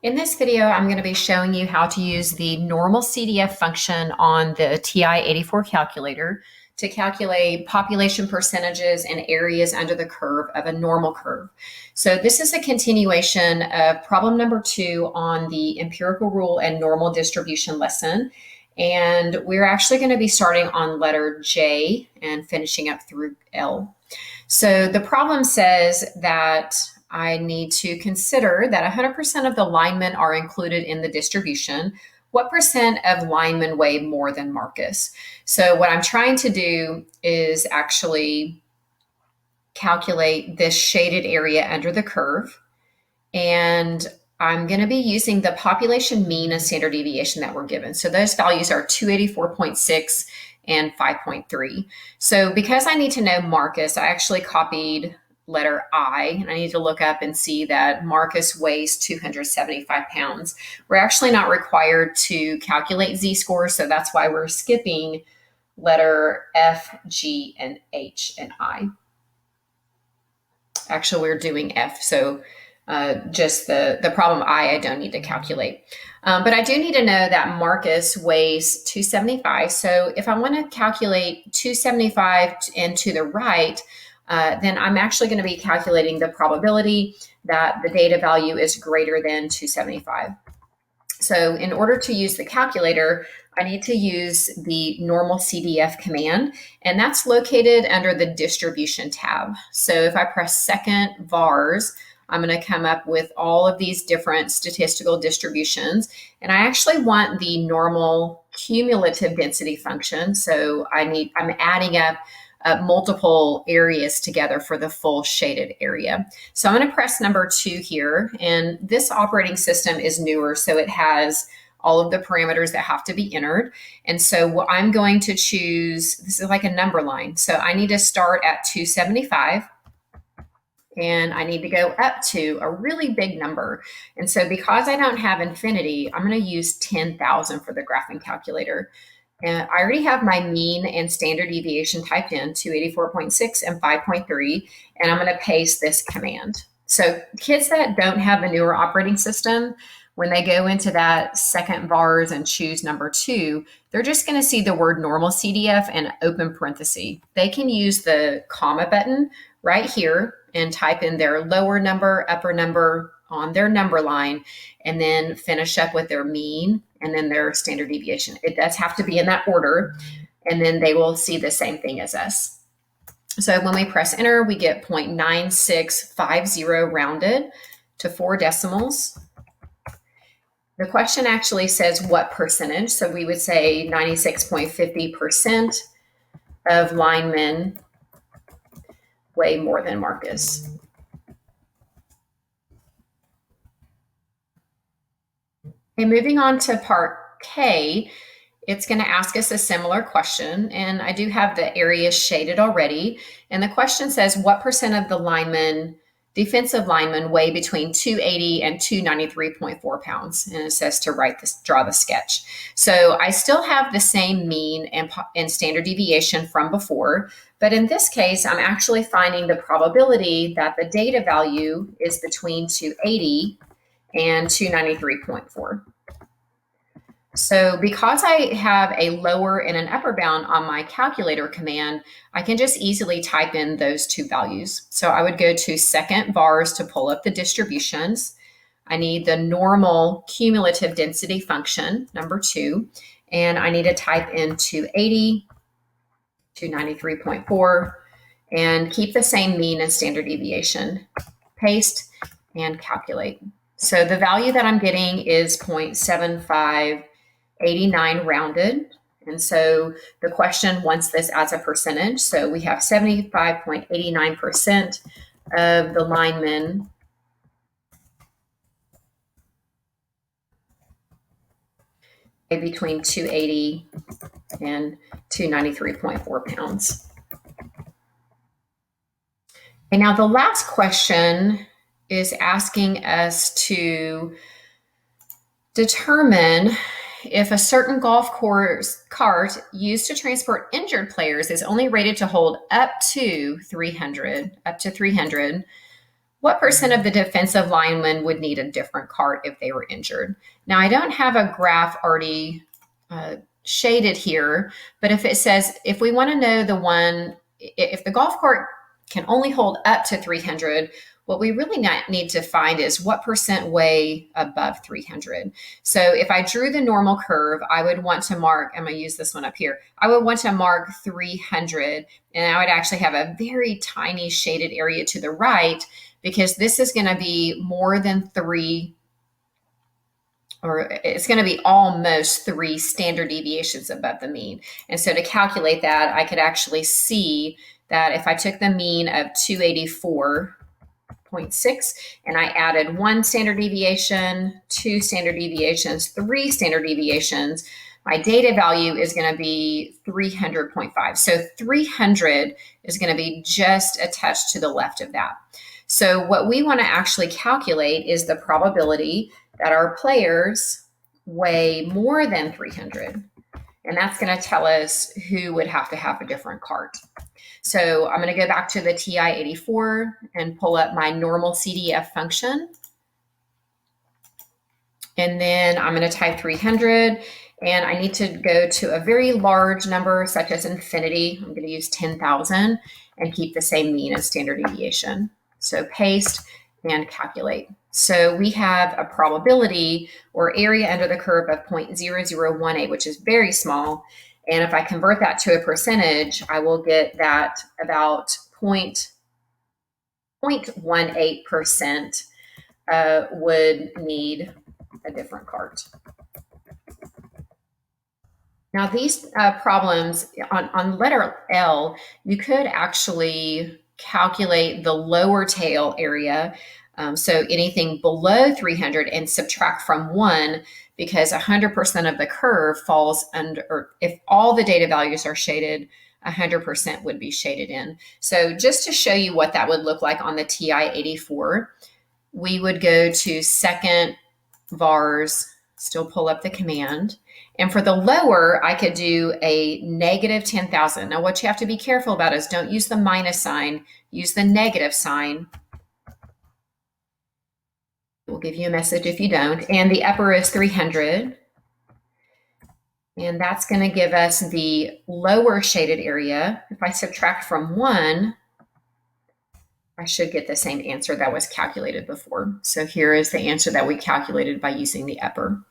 In this video, I'm going to be showing you how to use the normalcdf function on the TI-84 calculator to calculate population percentages and areas under the curve of a normal curve. So this is a continuation of problem number 2 on the empirical rule and normal distribution lesson. And we're actually going to be starting on letter J and finishing up through L. So the problem says that I need to consider that 100% of the linemen are included in the distribution. What percent of linemen weigh more than Marcus? So what I'm trying to do is actually calculate this shaded area under the curve. And I'm going to be using the population mean and standard deviation that were given. So those values are 284.6 and 5.3. So because I need to know Marcus, I actually copied letter I, and I need to look up and see that Marcus weighs 275 pounds. We're actually not required to calculate z-scores, so that's why we're skipping letter F, G, and H, and I. Actually, we're doing F, so just the problem I don't need to calculate. But I do need to know that Marcus weighs 275. So if I want to calculate 275 and to the right, then I'm actually going to be calculating the probability that the data value is greater than 275. So in order to use the calculator, I need to use the normalcdf command, and that's located under the distribution tab. So if I press second vars, I'm going to come up with all of these different statistical distributions. And I actually want the normal cumulative density function. So I'm adding up multiple areas together for the full shaded area. So I'm going to press number 2 here. And this operating system is newer, so it has all of the parameters that have to be entered. And so what I'm going to choose, this is like a number line. So I need to start at 275. And I need to go up to a really big number. And so because I don't have infinity, I'm going to use 10,000 for the graphing calculator. And I already have my mean and standard deviation typed in, 284.6 and 5.3, and I'm going to paste this command. So kids that don't have the newer operating system, when they go into that second vars and choose number 2, they're just going to see the word normalcdf and open parenthesis. They can use the comma button right here and type in their lower number, upper number on their number line, and then finish up with their mean and then their standard deviation. It does have to be in that order, and then they will see the same thing as us. So when we press enter, we get 0.9650 rounded to 4 decimals. The question actually says what percentage, so we would say 96.50% of linemen weigh more than Marcus. And moving on to part K, it's going to ask us a similar question, and I do have the areas shaded already. And the question says, what percent of the defensive linemen weigh between 280 and 293.4 pounds? And it says to draw the sketch. So I still have the same mean and standard deviation from before, but in this case, I'm actually finding the probability that the data value is between 280 and 293.4. So because I have a lower and an upper bound on my calculator command, I can just easily type in those 2 values. So I would go to second vars to pull up the distributions. I need the normal cumulative density function, number 2, and I need to type in 280, 293.4, and keep the same mean and standard deviation. Paste and calculate. So the value that I'm getting is 0.7589 rounded. And so the question wants this as a percentage. So we have 75.89% of the linemen between 280 and 293.4 pounds. And now the last question is asking us to determine if a certain golf course cart used to transport injured players is only rated to hold up to 300, what percent of the defensive linemen would need a different cart if they were injured? Now, I don't have a graph already shaded here, but if it says, if we want to know if the golf cart can only hold up to 300, what we really need to find is what percent weigh above 300. So if I drew the normal curve, I would want to mark, I'm going to use this one up here, I would want to mark 300, and I would actually have a very tiny shaded area to the right because this is going to be more than 3, or it's going to be almost 3 standard deviations above the mean. And so to calculate that, I could actually see that if I took the mean of 284.6 and I added 1 standard deviation, 2 standard deviations, 3 standard deviations, my data value is going to be 300.5. So 300 is going to be just a touch to the left of that. So what we want to actually calculate is the probability that our players weigh more than 300. And that's going to tell us who would have to have a different cart. So I'm going to go back to the TI-84 and pull up my normal CDF function. And then I'm going to type 300. And I need to go to a very large number, such as infinity. I'm going to use 10,000 and keep the same mean as standard deviation. So paste and calculate. So we have a probability or area under the curve of 0.0018, which is very small. And if I convert that to a percentage, I will get that about 0.18% would need a different cart. Now these problems on letter L, you could actually calculate the lower tail area. So anything below 300 and subtract from 1, because 100% of the curve falls under, or if all the data values are shaded, 100% would be shaded in. So just to show you what that would look like on the TI-84, we would go to second vars, still pull up the command. And for the lower, I could do a negative 10,000. Now what you have to be careful about is don't use the minus sign, use the negative sign. It will give you a message if you don't. And the upper is 300. And that's going to give us the lower shaded area. If I subtract from 1, I should get the same answer that was calculated before. So here is the answer that we calculated by using the upper.